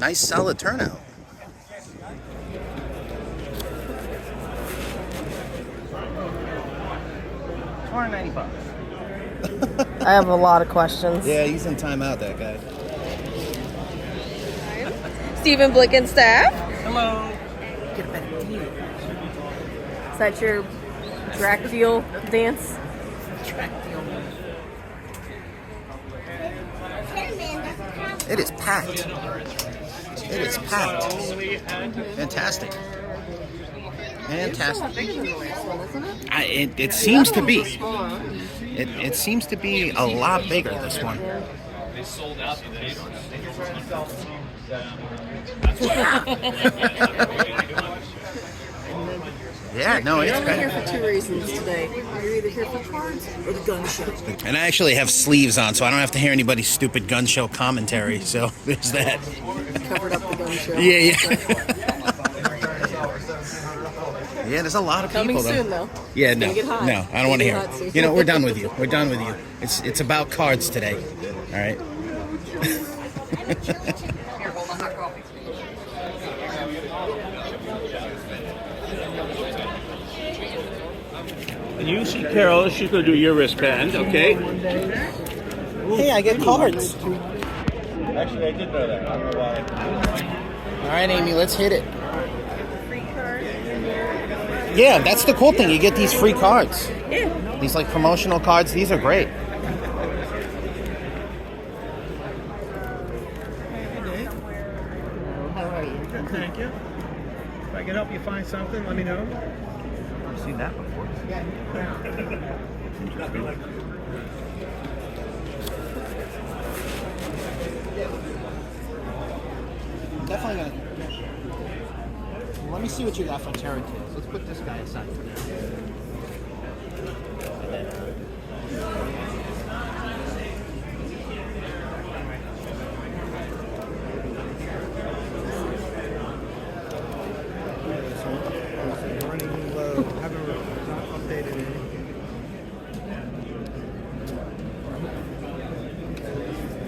nice solid turnout. $290. I have a lot of questions. Yeah, he's in timeout, that guy. Stephen Blickenstaff. Hello. Is that your track deal dance? It is packed. It is packed. Fantastic. Fantastic. It seems to be. It seems to be a lot bigger, this one. They sold out today. Yeah, no, it's You're here bad. for two reasons today. You're either here for cards or the gun show. And I actually have sleeves on, so I don't have to hear anybody's stupid gun show commentary. So there's that. Covered up the gun show. Yeah. Yeah, there's a lot of Coming people, though. soon, though. Yeah, It's no, gonna get hot. no, I don't want to hear It's gonna get hot it. soon. You know, we're done with you. We're done with you. It's about cards today. All right. And you see Carol, she could do your wristband, okay? Hey, I get cards. Actually, I did know that. I don't know why. All right, Amy, let's hit it. Yeah, that's the cool thing. You get these free cards. Yeah. These like promotional cards. These are great. How are you? Good, thank you. If I can help you find something, let me know. I've seen that before. Definitely gonna. Let me see what you got for Terran Kids. Let's put this guy aside for now. Running low. Haven't updated anything.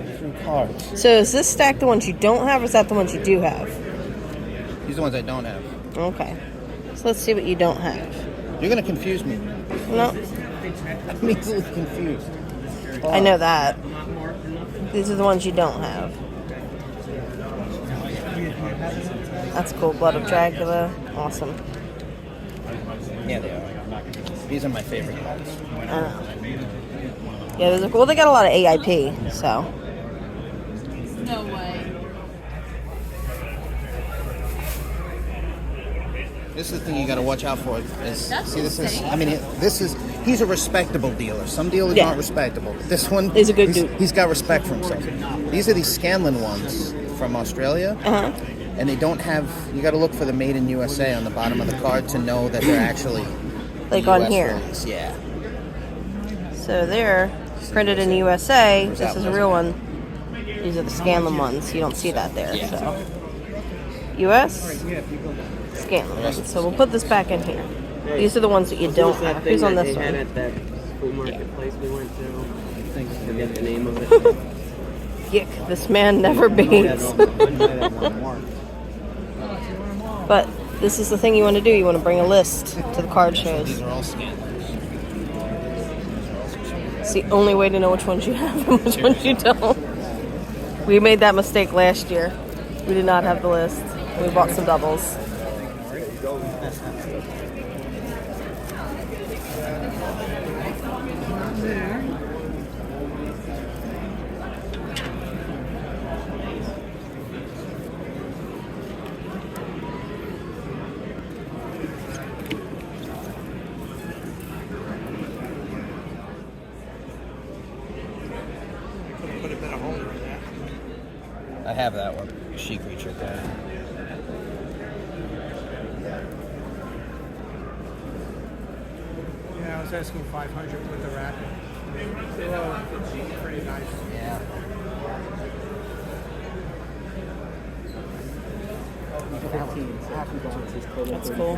Different cards. So is this stack the ones you don't have, or is that the ones you do have? These are the ones I don't have. Okay. So let's see what you don't have. You're gonna confuse me. No, I'm easily confused. I know that. These are the ones you don't have. That's cool. Blood of Dracula. Awesome. Yeah, they are. These are my favorite cards. I know. Yeah, those are cool. They got a lot of AIP, so. No way. This is the thing you got to watch out for. Is That's see, this is. insane. I mean, this is. He's a respectable dealer. Some dealers Yeah. aren't respectable. But this one, He's a good dude. He's got respect for himself. These are these Scanlan ones from Australia, and they don't have. You got to look for the "Made in USA" on the bottom of the card to know that they're actually Like on US here. release. Yeah. So they're printed in USA. Where's This that is a one? real one. These are the Scanlan ones. You don't see that there. Yeah. So US Scanlan ones. So we'll put this back in here. These are the ones that you don't have. Who's on this They had one? at that food marketplace we went to. I forget the name of it. Yick, this man never beats. But this is the thing you want to do. You want to bring a list to the card shows. These are all Scanlans. It's the only way to know which ones you have and which ones you don't. We made that mistake last year. We did not have the list. We bought some doubles. Put a bit of holder in that. I have that one. She creature guy. Yeah, I was asking 500 with the rack. They're all pretty nice. Yeah. That's cool.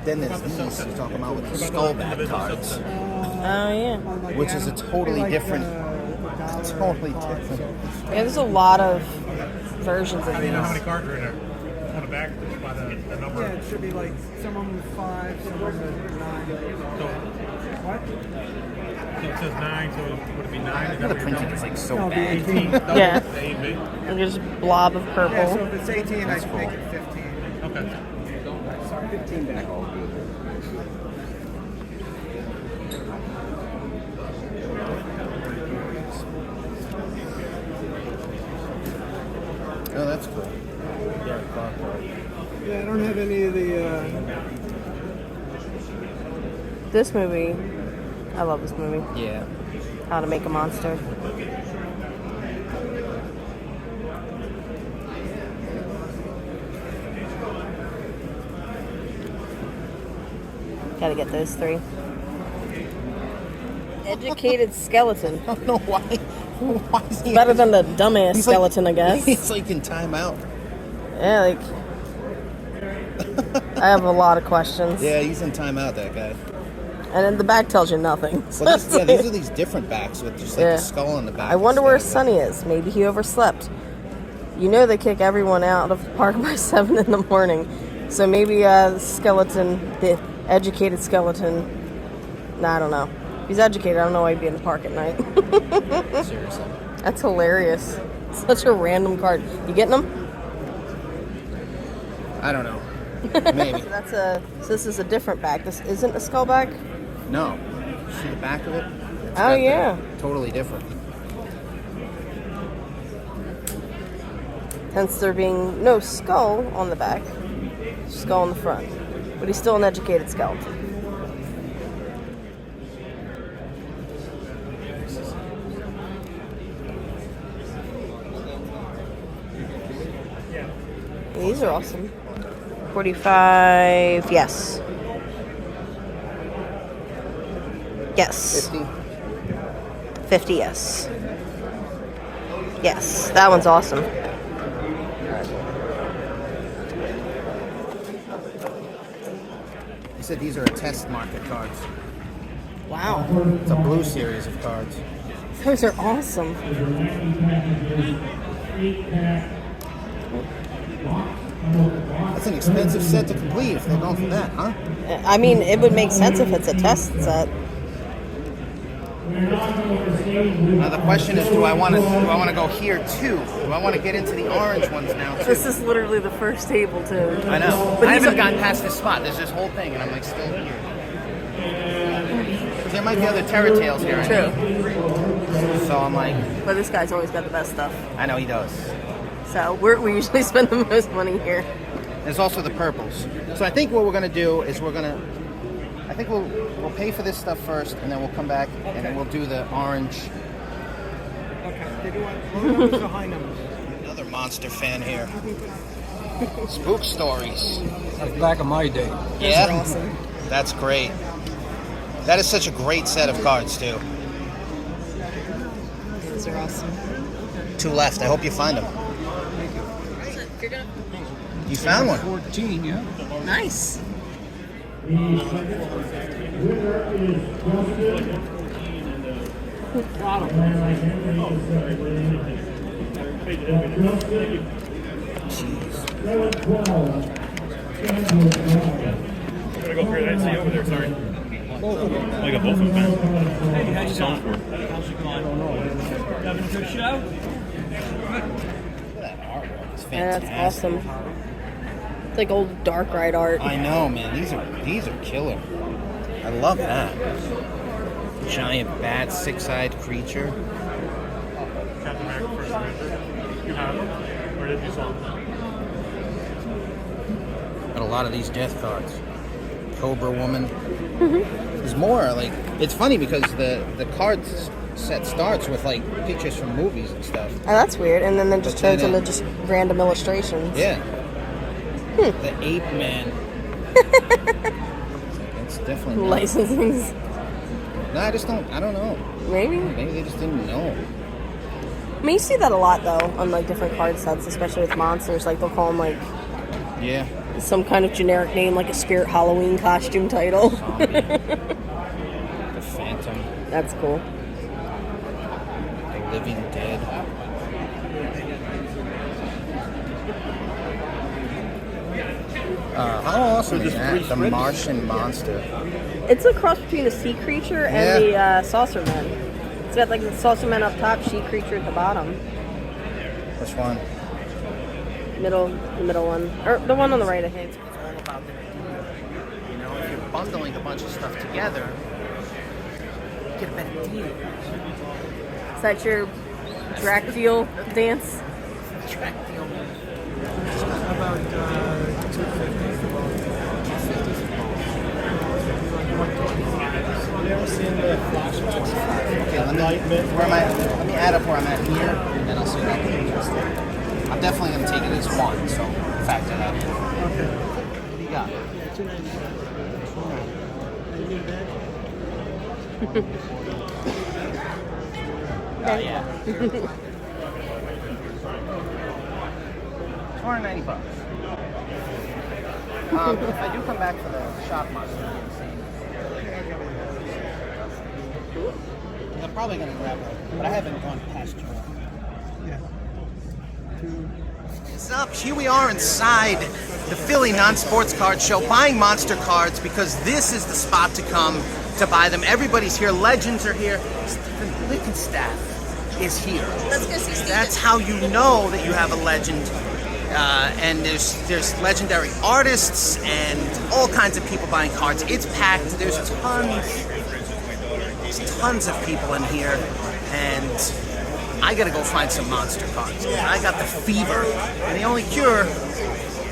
Then there's these you're talking about with the skullback cards, Oh, yeah. which is a totally different. Totally different. Yeah, there's a lot of versions of I don't know how many these. cards are in there. On the back, just by the number. Yeah, it should be like some of them 5, some of them 9. So, What? so it says 9, so would it be 9? Is that The what you're printing telling is me? like so No, it'd be bad. 18. Yeah. The A and B? And just blob of Yeah, so purple. if it's 18, That's I'd cool. make it 15. Okay. Sorry, 15 back. Oh, that's cool. Yeah, I don't have any of the. This movie, I love this movie. Yeah. How to Make a Monster. Gotta get those 3. Educated skeleton. I don't know why. Why is he Better than the dumbass He's like- skeleton, I guess. He's like in timeout. Yeah, like. I have a lot of questions. Yeah, he's in timeout, that guy. And then the back tells you nothing. Well, these are these different backs with just like Yeah. the skull on the back. I wonder where instead of Sonny is. Maybe he overslept. You know they kick everyone out of the park by 7 in the morning. So maybe the skeleton, the educated skeleton, I don't know. If he's educated, I don't know why he'd be in the park at night. the- Seriously. That's hilarious. Such a random card. You getting them? I don't know. Maybe. So this is a different back. This isn't a skull back? No. See the back of it? It's Oh, got the- yeah. Totally different. Hence there being no skull on the back, skull on the front. But he's still an educated skeleton. These are awesome. 45, yes. Yes. 50. 50, yes. Yes, that one's awesome. He said these are a test market cards. Wow. It's a blue series of cards. Those are awesome. That's an expensive set to complete if they're going for that, huh? I mean, it would make sense if it's a test set. Now the question is, do I want to go here too? Do I want to get into the orange ones now too? This is literally the first table, too. I know. But I these haven't are- gotten past this spot. There's this whole thing, and I'm like still here. 'Cause there might be other Terra Tales here. True. So I'm like, But this guy's always got the best stuff. I know he does. So we usually spend the most money here. There's also the purples. So I think what we're gonna do is we'll pay for this stuff first, and then we'll come back and then we'll do the orange. Okay, they do want what numbers behind them. Another monster fan here. Spook stories. That's back in my day. Yeah, are awesome. That's great. That is such a great set of cards too. Those are awesome. 2 left. I hope you find them. You found one. 14, yeah. Nice. Gotta go for it. I didn't see you over there. Sorry. I got both of them. Hey, how's it going? How's it going? Having a good show? It's Yeah, fantastic. that's awesome. It's like old dark ride art. I know, man. These are killer. I love that. Giant bat, 6-eyed creature. Captain America First Avenger. You have them? Where did you sell them? Got a lot of these death cards. Cobra Woman. There's more. Like, it's funny because the cards set starts with like pictures from movies and stuff. Oh, that's weird. And then it just But turns then into just random illustrations. Yeah. The Ape Man. It's definitely not. Licensing. No, I don't know. Maybe. Maybe they just didn't know. I mean, you see that a lot, though, on like different card sets, especially with monsters. Like, they'll call them like Yeah. some kind of generic name, like a Spirit Halloween costume title. The Phantom. That's cool. The Living Dead. How awesome is that? The Martian monster. It's a cross between a sea creature and the saucer man. It's got like the saucer man up top, sea creature at the bottom. Which one? The middle one. Or the one on the right, I think. It's all about the deal. You know, if you're bundling a bunch of stuff together, you get a better deal. Is that your track deal dance? Track deal. About 250. Okay, let me add up where I'm at here, and then I'll see what I can adjust it. I'm definitely going to take it as one, so factor that in. Okay. What do you got? Oh, yeah. $290. If I do come back for the shop monster, I'm probably going to grab it, but I haven't gone past you. Yeah. What's up? Here we are inside the Philly Non-Sports Card Show buying monster cards because this is the spot to come to buy them. Everybody's here. Legends are here. Stephen Blickenstaff is here. Let's go see Steven. That's how you know that you have a legend. And there's legendary artists and all kinds of people buying cards. It's packed. There's tons of people in here, and I gotta go find some monster cards. I got the fever, and the only cure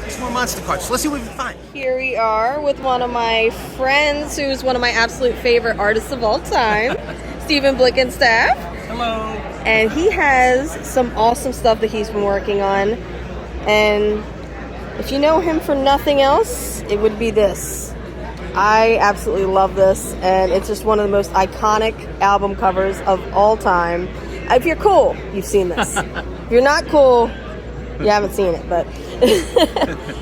is more monster cards. So let's see what we can find. Here we are with one of my friends who's one of my absolute favorite artists of all time, Stephen Blickenstaff. Hello. And he has some awesome stuff that he's been working on. And if you know him for nothing else, it would be this. I absolutely love this, and it's just one of the most iconic album covers of all time. If you're cool, you've seen this. If you're not cool, you haven't seen it, but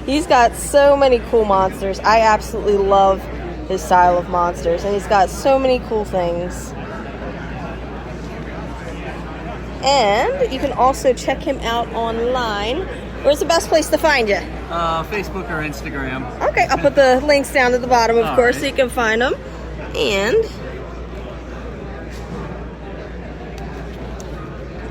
he's got so many cool monsters. I absolutely love his style of monsters, and he's got so many cool things. And you can also check him out online. Where's the best place to find you? Facebook or Instagram. Okay, I'll put the links down at the bottom, of course, right. so you can find them.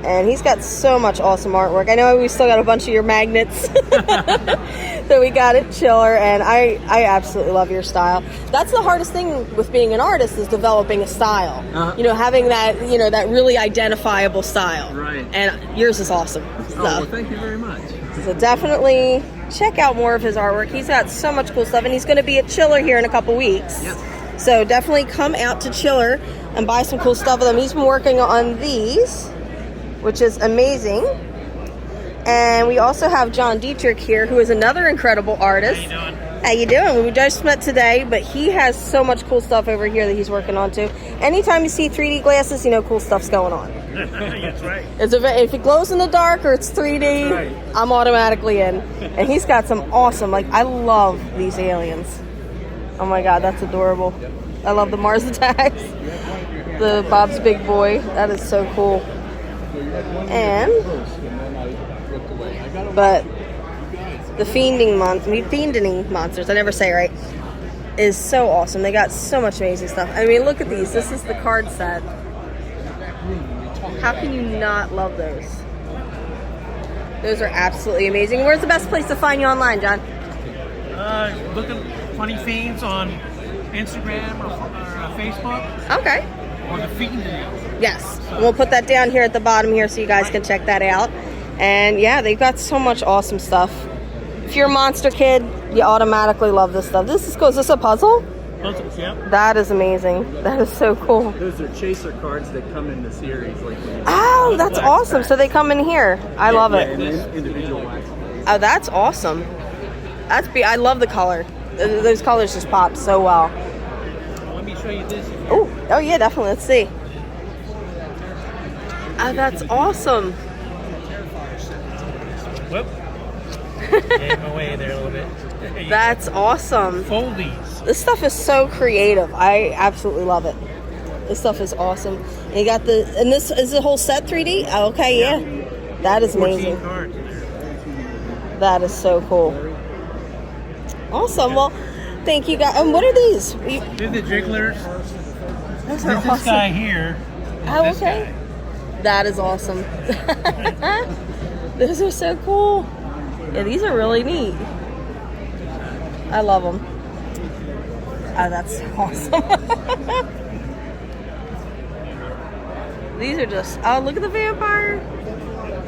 And he's got so much awesome artwork. I know we still got a bunch of your magnets that we got at Chiller, and I absolutely love your style. That's the hardest thing with being an artist, is developing a style. Uh-huh. You know, having that, that really identifiable style. Right. And yours is awesome. Oh, well, thank you very much. So definitely check out more of his artwork. He's got so much cool stuff, and he's going to be at Chiller here in a couple weeks. Yes. So definitely come out to Chiller and buy some cool stuff with him. He's been working on these, which is amazing. And we also have John Dietrich here, who is another incredible artist. How you doing? How you doing? We just met today, but he has so much cool stuff over here that he's working on too. Anytime you see 3D glasses, you know cool stuff's going on. That's right. If it glows in the dark or it's 3D, Right. I'm automatically in. And he's got some awesome, I love these aliens. Oh my god, that's adorable. I love the Mars attacks. The Bob's Big Boy. That is so cool. But the fiending monsters, I never say it right, is so awesome. They got so much amazing stuff. I mean, look at these. This is the card set. How can you not love those? Those are absolutely amazing. Where's the best place to find you online, John? Look at Funny Fiends on Instagram or Facebook, Okay. or the Fiend. Yes. We'll put that down here at the bottom here so you guys can check that out. And yeah, they've got so much awesome stuff. If you're a monster kid, you automatically love this stuff. This is cool. Is this a puzzle? Puzzles, yeah. That is amazing. That is so cool. Those are chaser cards that come in the series. Oh, that's awesome. So they come in here. I love it. And then individual wax. Oh, that's awesome. I love the color. Those colors just pop so well. Let me show you this. Oh yeah, definitely. Let's see. Oh, that's awesome. Whoop. Gave away there a little bit. That's awesome. Fold these. This stuff is so creative. I absolutely love it. This stuff is awesome. And you got and this is the whole set 3D? Oh, okay, yeah. That is 14 amazing. cards in there. That is so cool. Awesome. Well, thank you guys. And what are these? These are the jigglers. Those are This awesome. guy here. Oh, This okay. guy. That is awesome. Those are so cool. Yeah, these are really neat. I love them. Oh, that's awesome. These are just, oh, look at the vampire.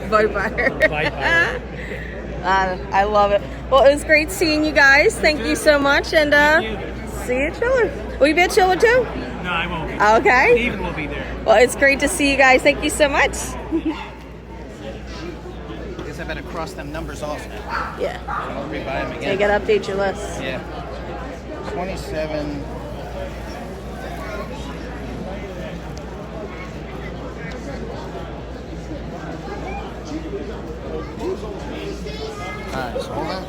Vampire. I love it. Well, it was great seeing you guys. Thank you so much. And see you at Chiller. Will you be at Chiller too? No, I won't be. Okay. Steven will be there. Well, it's great to see you guys. Thank you so much. Guess I better cross them numbers off now. Yeah. I'll rebuy them You again. gotta update your list. Yeah. 27. Alright, so hold on.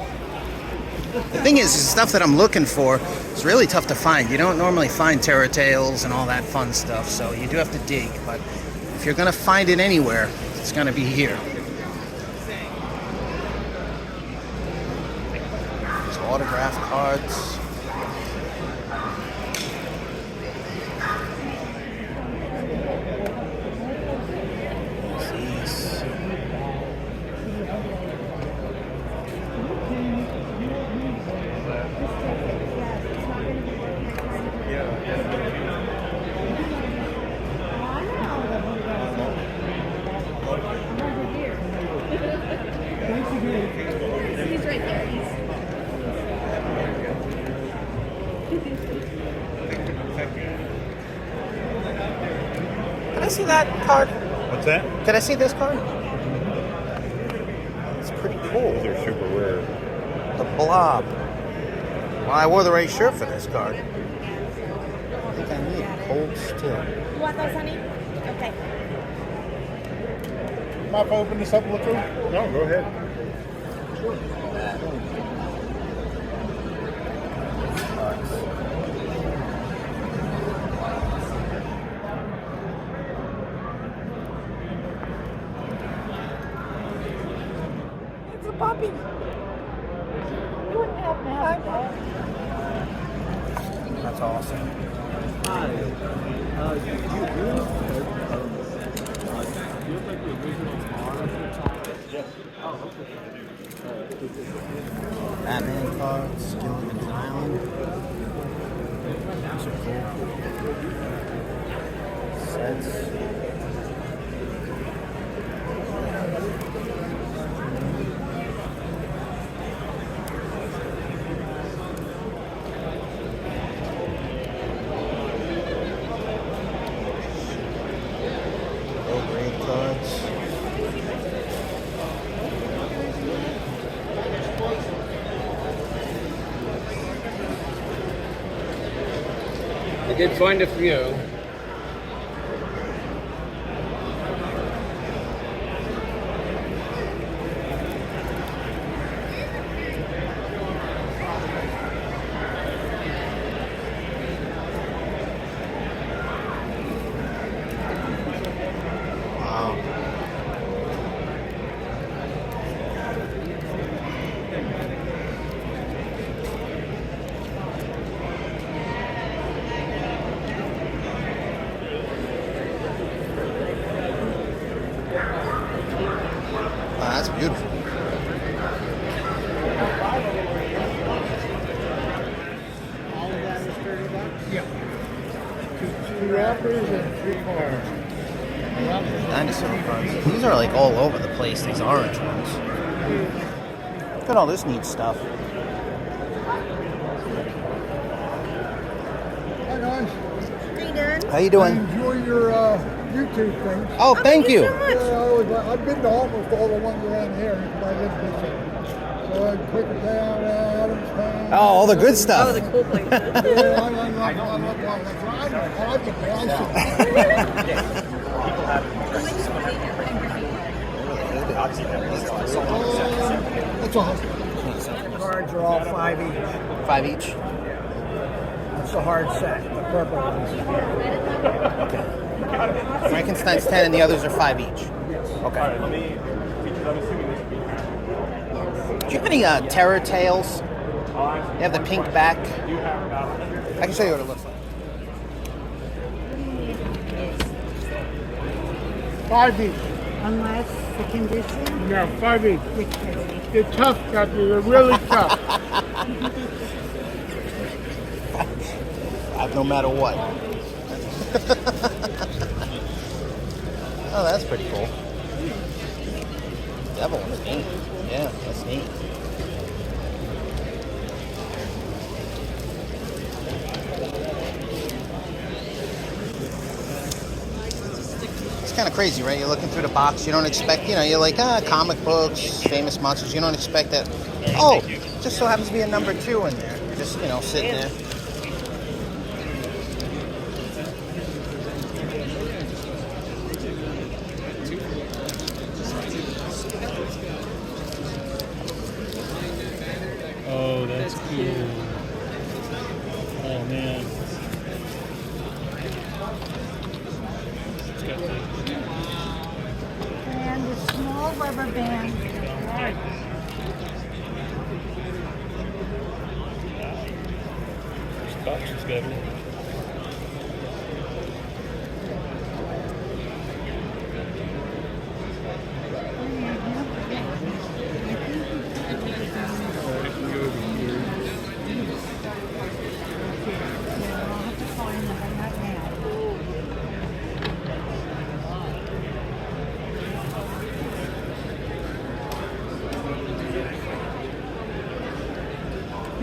The thing is stuff that I'm looking for is really tough to find. You don't normally find terror tales and all that fun stuff, so you do have to dig. But if you're gonna find it anywhere, it's gonna be here. There's autograph cards. These. He's right there. Can I see that card? What's that? Can I see this card? It's pretty cool. They're super rare. The Blob. Well, I wore the right shirt for this card. I think I need Cold Still. You want those, honey? Okay. Mind if I open this up and look through? No, go ahead. It's a puppy. You wouldn't happen to have a dog. That's awesome. Batman cards, Gilligan's Island. Those are cool. Sets. Low grade cards. I did find a few. Wow. Wow, that's beautiful. All of that is $30? Yeah. Two wrappers and 3 cards. Dinosaur cards. These are like all over the place, these orange ones. Look at all this neat stuff. Hi guys. How you I doing? enjoy your YouTube things. Oh, thank you. I've been to almost all the ones around here because I live this way. So I click it down, Adamstown. Oh, all the good stuff. Oh, the cool places. Yeah, I That's all. Cards are all 5 each. 5 each. That's a hard set. The purple ones. Frankenstein's 10 and the others are 5 each. Okay. Do you have any terror tales? They have the pink back. I can show you what it looks like. 5 each. Unless the condition. Yeah, 5 each. They're tough, Kathy. They're really tough. No matter what. Oh, that's pretty cool. Devil one's neat. Yeah, that's neat. It's kind of crazy, right? You're looking through the box. You don't expect, you're like, comic books, famous monsters. You don't expect that. Oh, just so happens to be a number 2 in there. Just, sitting there. Oh, that's cool. Oh, man. It's got the... And the small rubber band. This box is better.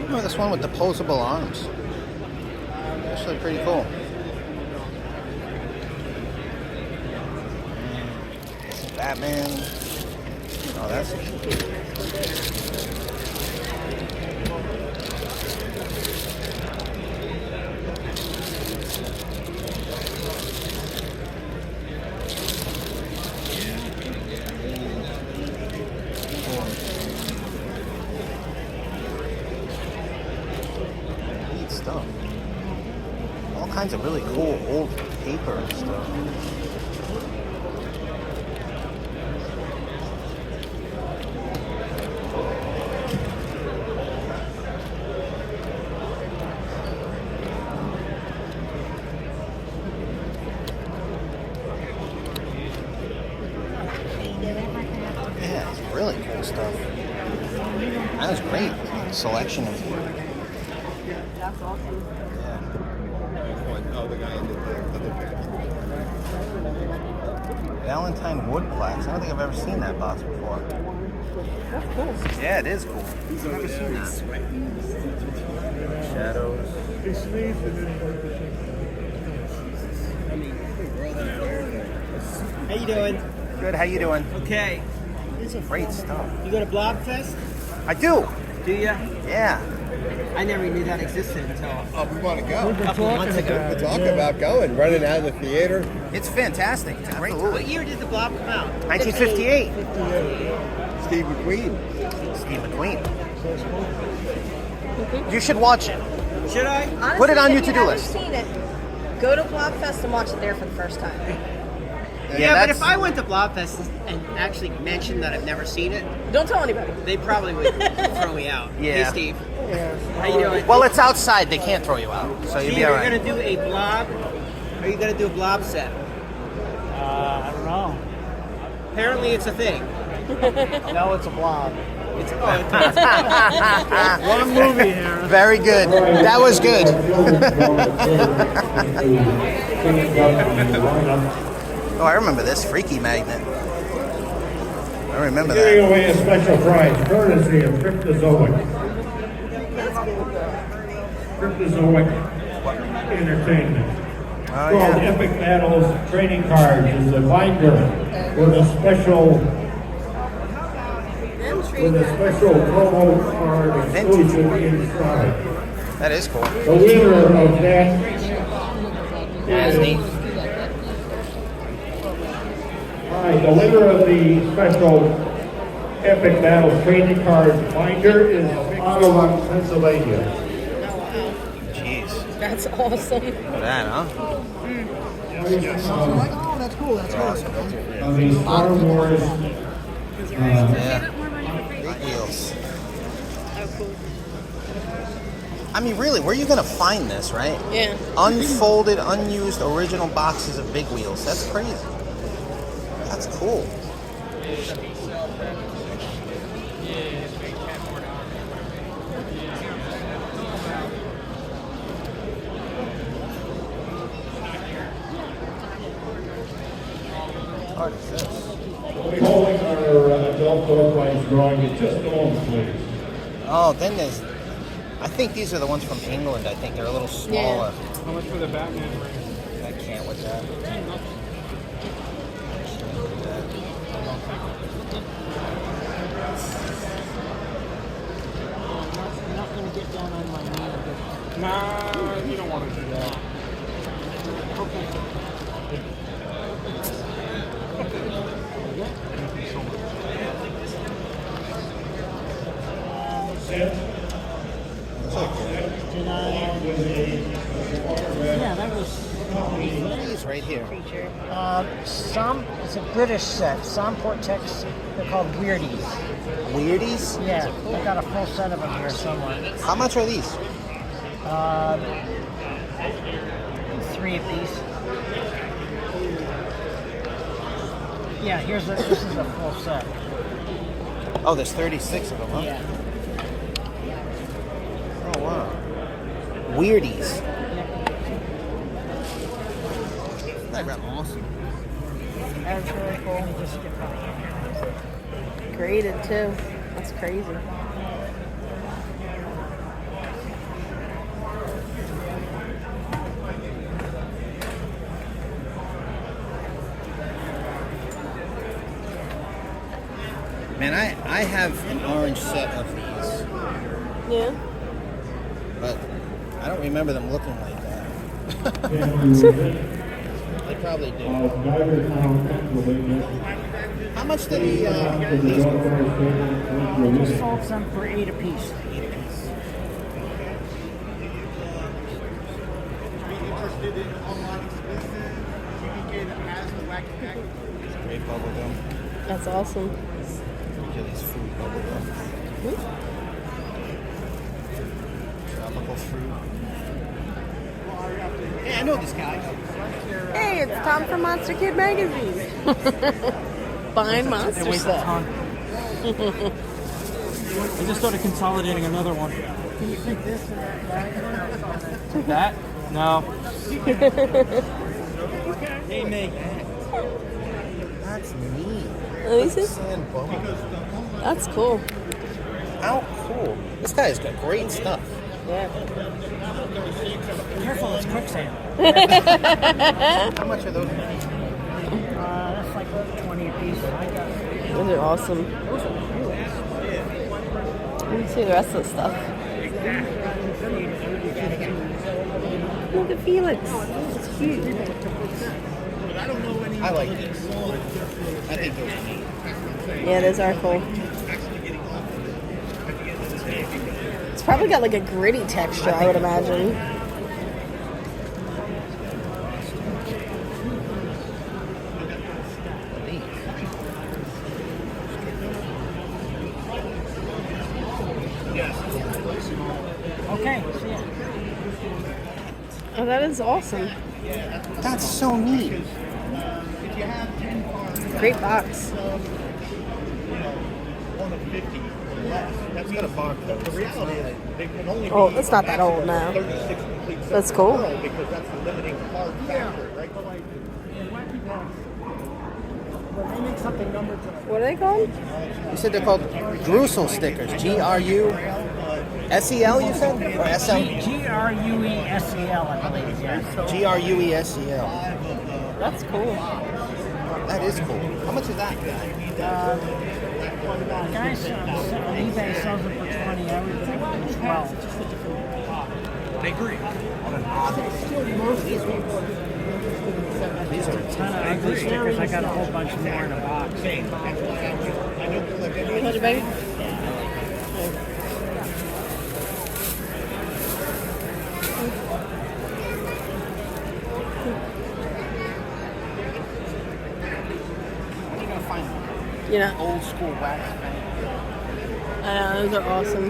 This one with opposable arms. Actually pretty cool. This is Batman. Oh, that's stuff. All kinds of really cool old paper and stuff. Yeah, it's really cool stuff. That was great. Selection of. That's awesome. Oh, the guy in the other Valentine wood plaques. I don't think I've ever seen that box before. That's cool. Yeah, it is cool. I've never seen that. Shadows. How you doing? Good. How you doing? Okay. Great stuff. You go to Blobfest? I do. Do ya? Yeah. I never knew that existed until Oh, we want to go. a couple months ago. We're talking about going, running out of the theater. It's fantastic. It's a great What time. year did the Blob come out? 1958. Steve McQueen. Steve McQueen. You should watch it. Should I? Honestly, Put it on if your you to-do haven't list. Seen it, go to Blobfest and watch it there for the first time. Yeah, but that's- if I went to Blobfest and actually mentioned that I've never seen it, Don't tell anybody. they probably would throw me out. Yeah. Hey, Steve. How you doing? Well, it's outside. They can't throw you out, so you'll Steve, be all are you right. going to do a Blob? Are you going to do a Blob set? I don't know. Apparently it's a thing. No, it's a blob. It's One movie here. Very good. That was good. Oh, I remember this freaky magnet. I remember Giving that. away a special prize, courtesy of Cryptozoic. Cryptozoic Entertainment. Oh, Called yeah. Epic Battles Trading Cards is a binder with a special promo card exclusive inside. That is cool. The winner of that That's neat. Alright, the winner of the special Epic Battles Trading Card binder is Ottawa, Pennsylvania. Jeez. That's awesome. Look at that, huh? Oh, that's cool. That's awesome. Of the Star Wars Yeah. Big wheels. I mean, really, where are you gonna find this, right? Yeah. Unfolded, unused, original boxes of big wheels. That's crazy. That's cool. What is this? We'll be holding our adult door prize drawing in just a moment, please. Oh, then there's. I think these are the ones from England. I think they're a little smaller. How much for the Batman ring? I can't with that. I'm not going to get down on my knee. Nah, you don't want to do that. Did I? Yeah, that was. These right here. It's a British set. Somportex. They're called Weirdies. Weirdies? Yeah, I got a full set of them here somewhere. How much are these? 3 apiece. Yeah, this is a full set. Oh, there's 36 of them, huh? Yeah. Oh, wow. Weirdies. That's awesome. That's really cool. Graded too. That's crazy. Man, I have an orange set of these, Yeah. but I don't remember them looking like that. They probably do. How much did these go I just sold some for 8 apiece. Great bubble gum. That's awesome. Look at these fruit bubble gum. Tropical fruit. Hey, I know this guy. Hey, it's Tom from Monster Kid Magazine. Buying monster stuff. I just started consolidating another one. Do you think this and That? that? No. Hey, Meg. That's neat. Let me see. Sand bubble. That's cool. How cool. This guy's got great stuff. Yeah. Careful, it's quicksand. How much are those? That's like 20 apiece. Those are awesome. Let me see the rest of the stuff. Look at Felix. It's cute. I like these. I think those are neat. Yeah, those are cool. It's probably got like a gritty texture, I would imagine. Okay, see ya. Oh, that is awesome. That's so neat. Great box. That's got a barcode. The reality is they can only Oh, it's not that old now. 36 complete sets That's cool. because that's the limiting hard factor, right? When they make something numbered to What are they called? You said they're called Grusel stickers. G-R-U-S-E-L, you said? Or S-L? Gruesel, I believe, yeah. G-R-U-E-S-E-L. That's cool. That is cool. How much is that guy? The guy on eBay sells it for 20. I would think 12. I agree. These are A ton of ugly stickers. I got a whole bunch more in a box. Touch it, baby. You know, old school wax paint. I know, those are awesome.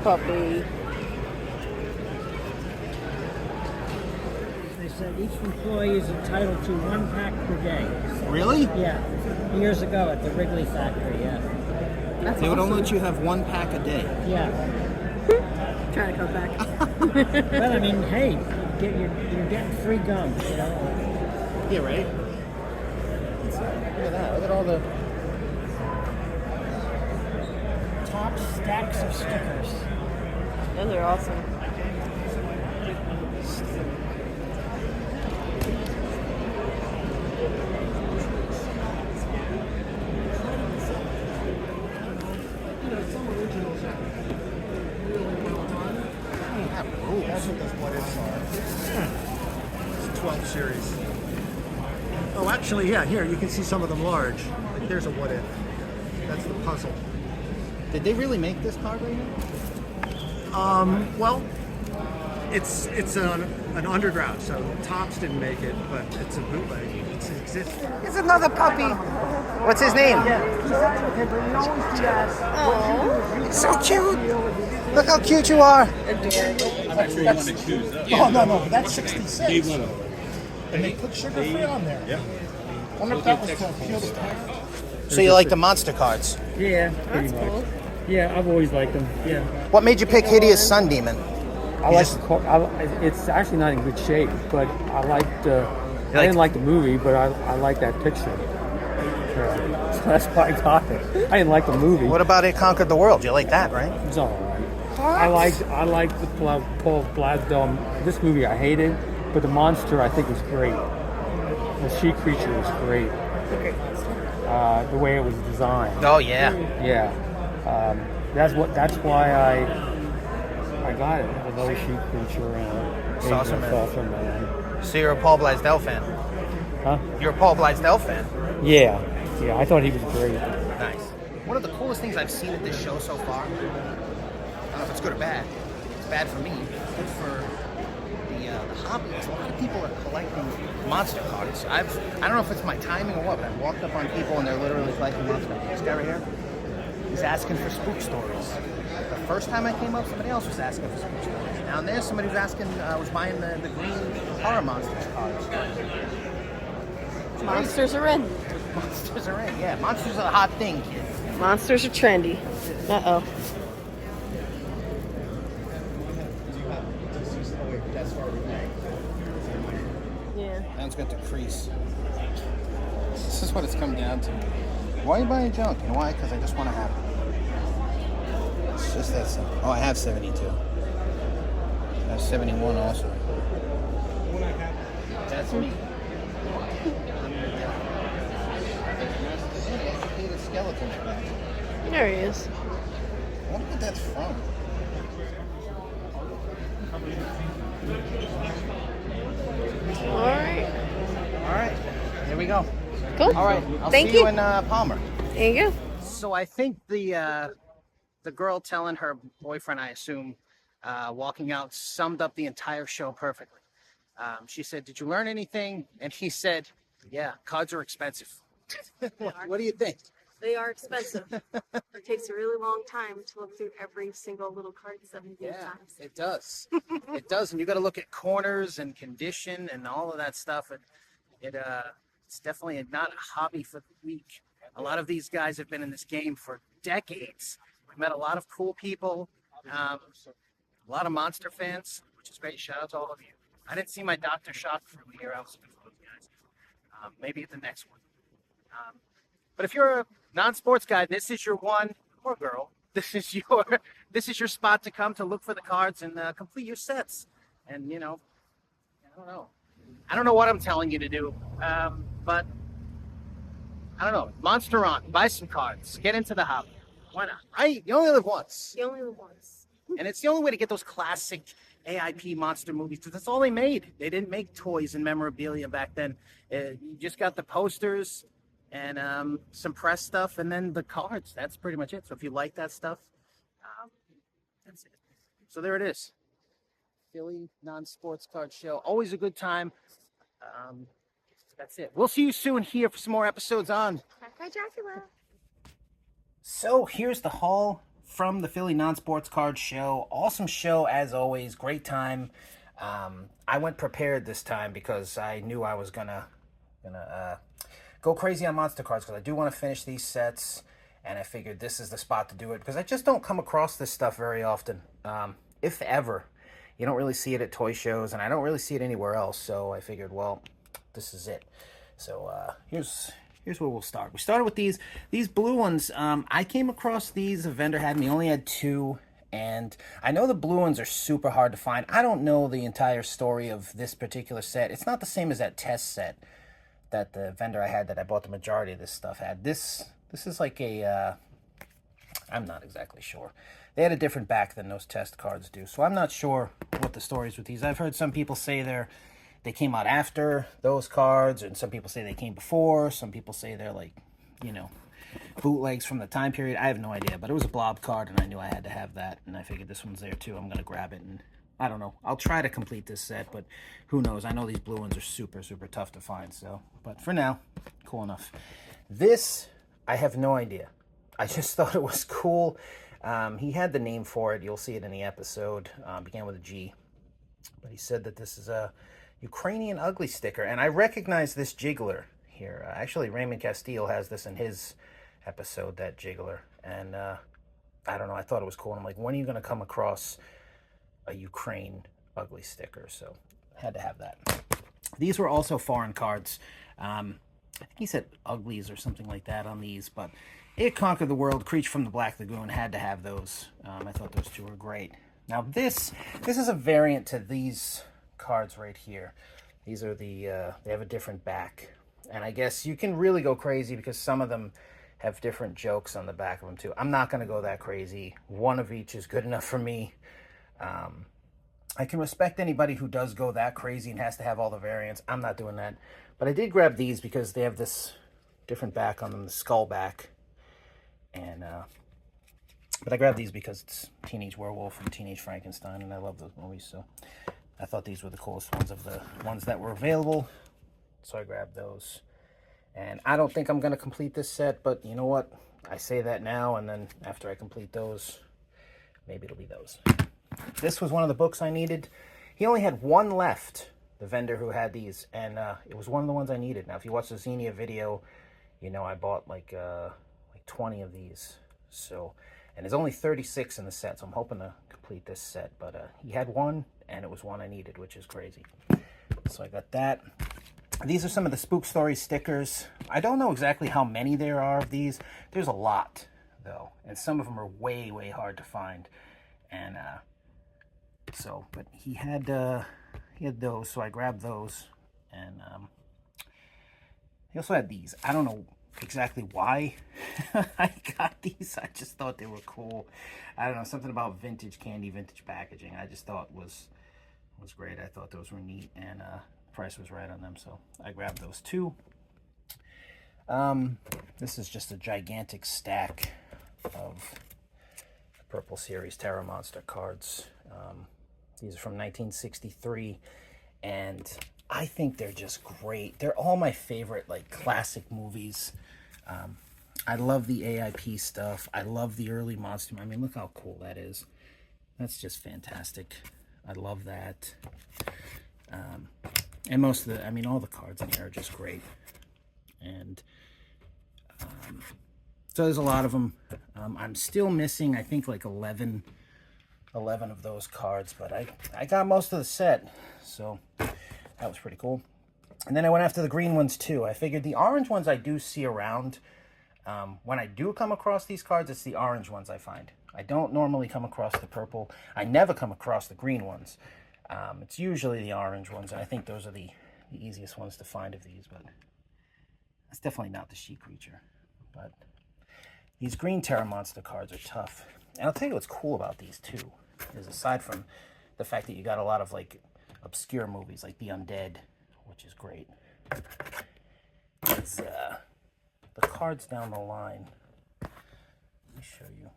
puppy. They said each employee is entitled to 1 pack per day. Really? Yeah, years ago at the Wrigley factory, yeah. They would only let you have 1 pack a day. Yeah. Trying to come back. Well, I mean, hey, you're getting free gum, you know? Yeah, right? Look at that. Look at all the... Top stacks of stickers. Those are awesome. That's what those what ifs are. It's 12 series. Oh, actually, yeah, here, you can see some of them large. Like, there's a what if. That's the puzzle. Did they really make this card right now? Well, it's an underground, so Topps didn't make it, but it's a bootleg. It exists. It's another puppy. What's his name? It's so cute. Look how cute you are. I'm sure you want to choose that. Oh, no, that's 66. And they put sugar free on there. Yeah. I wonder if that was to appeal to parents. So you like the monster cards? Yeah, pretty much. Cool. Yeah, I've always liked them. Yeah. What made you pick Hideous Sun Demon? I like the it's actually not in good shape, but I liked. I didn't like the movie, but I like that picture. So that's why I got it. I didn't like the movie. What about It Conquered the World? You like that, right? It's all right. I liked the Paul Blasdell. This movie I hated, but the monster I think was great. The she creature was great. The way it was designed. Oh yeah. Yeah. That's why I got it. The little sheep creature and Saucer Man. Saucer Man. So you're a Paul Blasdell fan? Huh? You're a Paul Blasdell fan? Yeah. Yeah, I thought he was great. Nice. One of the coolest things I've seen at this show so far, I don't know if it's good or bad. It's bad for me. Good for the hobby. A lot of people are collecting monster cards. I don't know if it's my timing or what, but I've walked up on people and they're literally collecting monster cards. This guy right here, he's asking for spook stories. The first time I came up, somebody else was asking for spook stories. Down there, somebody was asking, was buying the green horror monsters cards. Monsters are in. Monsters are in, yeah. Monsters are a hot thing, kid. Monsters are trendy. Uh-oh. Yeah. Man's got the crease. This is what it's come down to. Why are you buying junk? You know why? Because I just want to have it. It's just that simple. Oh, I have 72. I have 71 also. That's me. Educated skeleton back. There he is. I wonder what that's from. Alright. Alright, here we go. Cool. Alright, I'll Thank see you you. in Palmer. There you go. So I think the girl telling her boyfriend, I assume, walking out, summed up the entire show perfectly. She said, "Did you learn anything?" And he said, "Yeah, cards are expensive." What do you think? They are expensive. It takes a really long time to look through every single little card 17 times. It does. It does, and you got to look at corners and condition and all of that stuff. It's definitely not a hobby for the weak. A lot of these guys have been in this game for decades. We've met a lot of cool people, a lot of monster fans, which is great. Shout out to all of you. I didn't see my Dr. Shock through here. I was looking for those guys. Maybe at the next one. But if you're a non-sports guy, this is your one, or girl, this is your spot to come to look for the cards and complete your sets. And I don't know what I'm telling you to do, but I don't know. Monster on, buy some cards, get into the hobby. Why not? Right? You only live once. You only live once. And it's the only way to get those classic AIP monster movies, because that's all they made. They didn't make toys and memorabilia back then. You just got the posters and some press stuff, and then the cards. That's pretty much it. So if you like that stuff, that's it. So there it is. Philly Non-Sports Card Show. Always a good time. That's it. We'll see you soon here for some more episodes on Dracula. So here's the haul from the Philly Non-Sports Card Show. Awesome show as always. Great time. I went prepared this time because I knew I was gonna go crazy on monster cards because I do want to finish these sets, and I figured this is the spot to do it because I just don't come across this stuff very often, if ever. You don't really see it at toy shows, and I don't really see it anywhere else. So I figured, well, this is it. So here's where we'll start. We started with these blue ones. I came across these. A vendor had me, only had 2. And I know the blue ones are super hard to find. I don't know the entire story of this particular set. It's not the same as that test set that the vendor I had that I bought the majority of this stuff had. This is like a, I'm not exactly sure. They had a different back than those test cards do. So I'm not sure what the story is with these. I've heard some people say they came out after those cards, and some people say they came before. Some people say they're like, you know, bootlegs from the time period. I have no idea, but it was a blob card, and I knew I had to have that, and I figured this one's there too. I'm going to grab it, and I don't know. I'll try to complete this set, but who knows? I know these blue ones are super, super tough to find, so. But for now, cool enough. This, I have no idea. I just thought it was cool. He had the name for it. You'll see it in the episode. Began with a G. But he said that this is a Ukrainian ugly sticker, and I recognize this jiggler here. Actually, Raymond Castile has this in his episode, that jiggler, and I don't know, I thought it was cool. And I'm like, when are you going to come across a Ukraine ugly sticker? So I had to have that. These were also foreign cards. I think he said uglies or something like that on these, but It Conquered the World, Creature from the Black Lagoon, had to have those. I thought those two were great. Now this is a variant to these cards right here. These are the they have a different back, and I guess you can really go crazy because some of them have different jokes on the back of them too. I'm not going to go that crazy. One of each is good enough for me. I can respect anybody who does go that crazy and has to have all the variants. I'm not doing that. But I did grab these because they have this different back on them, the skull back. And but I grabbed these because it's Teenage Werewolf and Teenage Frankenstein, and I love those movies, so I thought these were the coolest ones of the ones that were available. So I grabbed those. And I don't think I'm going to complete this set, but you know what? I say that now, and then after I complete those, maybe it'll be those. This was one of the books I needed. He only had one left, the vendor who had these, and it was one of the ones I needed. Now, if you watch the Xenia video, you know I bought like 20 of these. So, and there's only 36 in the set, so I'm hoping to complete this set. But he had one, and it was one I needed, which is crazy. So I got that. These are some of the Spook Story stickers. I don't know exactly how many there are of these. There's a lot, though, and some of them are way, way hard to find. And so, but he had those, so I grabbed those. And he also had these. I don't know exactly why I got these. I just thought they were cool. I don't know, something about vintage candy, vintage packaging. I just thought was great. I thought those were neat, and price was right on them, so I grabbed those too. This is just a gigantic stack of Purple Series Terror Monster cards. These are from 1963, and I think they're just great. They're all my favorite, like, classic movies. I love the AIP stuff. I love the early Monster. I mean, look how cool that is. That's just fantastic. I love that. And most of the, I mean, all the cards in here are just great. And so there's a lot of them. I'm still missing, I think, like 11 of those cards, but I got most of the set, so that was pretty cool. And then I went after the green ones too. I figured the orange ones I do see around. When I do come across these cards, it's the orange ones I find. I don't normally come across the purple. I never come across the green ones. It's usually the orange ones, and I think those are the easiest ones to find of these, but that's definitely not the She Creature. But these green Terror Monster cards are tough. And I'll tell you what's cool about these too, is aside from the fact that you got a lot of like obscure movies like The Undead, which is great, it's the cards down the line. Let me show you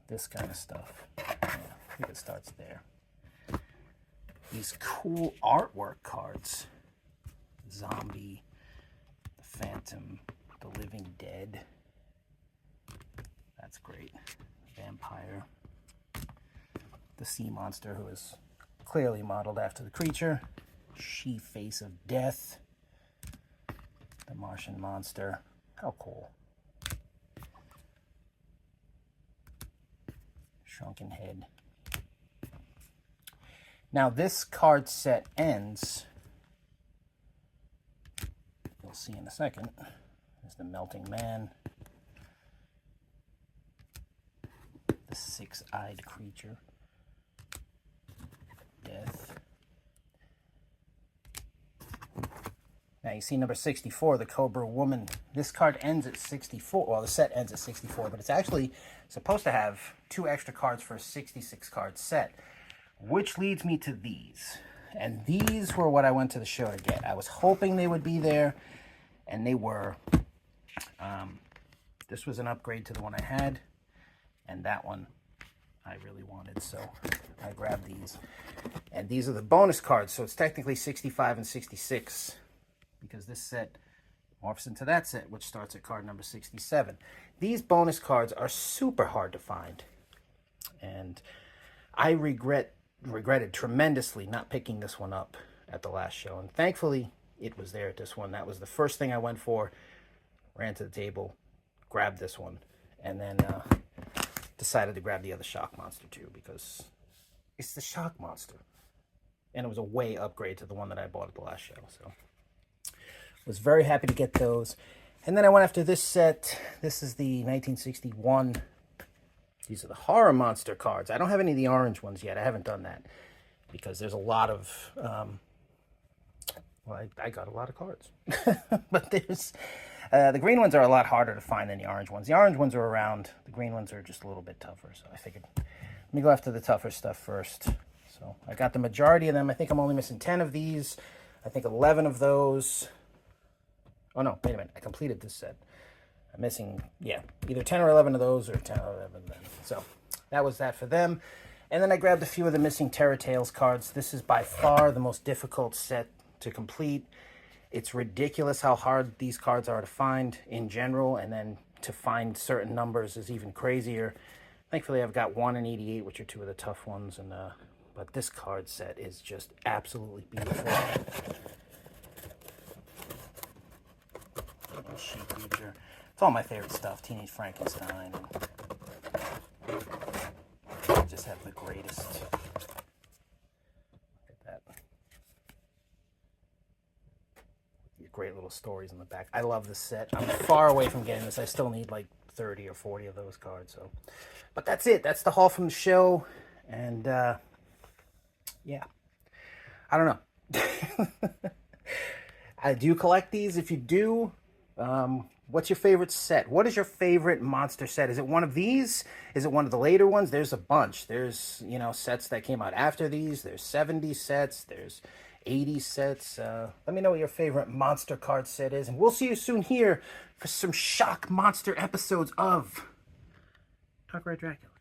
this kind of stuff. Yeah, I think it starts there. These cool artwork cards. Zombie, the Phantom, the Living Dead. That's great. vampire. The sea monster, who is clearly modeled after the creature. She-face of death. The Martian monster. How cool. Shrunken head. Now this card set ends, you'll see in a second, there's the Melting Man, the six-eyed creature, death. Now you see number 64, the Cobra Woman. This card ends at 64. Well, the set ends at 64, but it's actually supposed to have 2 extra cards for a 66 card set, which leads me to these. And these were what I went to the show to get. I was hoping they would be there, and they were. This was an upgrade to the one I had, and that one I really wanted, so I grabbed these. And these are the bonus cards, so it's technically 65 and 66. Because this set morphs into that set, which starts at card number 67. These bonus cards are super hard to find. And I regretted tremendously not picking this one up at the last show. And thankfully, it was there at this one. That was the first thing I went for. Ran to the table, grabbed this one, and then decided to grab the other Shock Monster too, because it's the Shock Monster. And it was a way upgrade to the one that I bought at the last show, so... Was very happy to get those. And then I went after this set. This is the 1961. These are the Horror Monster cards. I don't have any of the orange ones yet. I haven't done that because there's a lot of, well, I got a lot of cards. But there's, the green ones are a lot harder to find than the orange ones. The orange ones are around. The green ones are just a little bit tougher. So I figured, let me go after the tougher stuff first. So I got the majority of them. I think I'm only missing 10 of these. I think 11 of those. Oh, no, wait a minute. I completed this set. I'm missing, yeah, either 10 or 11 of those or 10 or 11 of them. So that was that for them. And then I grabbed a few of the missing Terror Tales cards. This is by far the most difficult set to complete. It's ridiculous how hard these cards are to find in general, and then to find certain numbers is even crazier. Thankfully, I've got 1 and 88, which are 2 of the tough ones. And but this card set is just absolutely beautiful. She-Creature. It's all my favorite stuff. Teenage Frankenstein. And I just have the greatest. Look at that. These great little stories in the back. I love this set. I'm far away from getting this. I still need like 30 or 40 of those cards. So, but that's it. That's the haul from the show. And yeah, I don't know. I do collect these. If you do, what's your favorite set? What is your favorite monster set? Is it one of these? Is it one of the later ones? There's a bunch. There's, you know, sets that came out after these. There's 70s sets. There's 80s sets. Let me know what your favorite monster card set is. And we'll see you soon here for some Shock Monster episodes of Talk Red Dracula.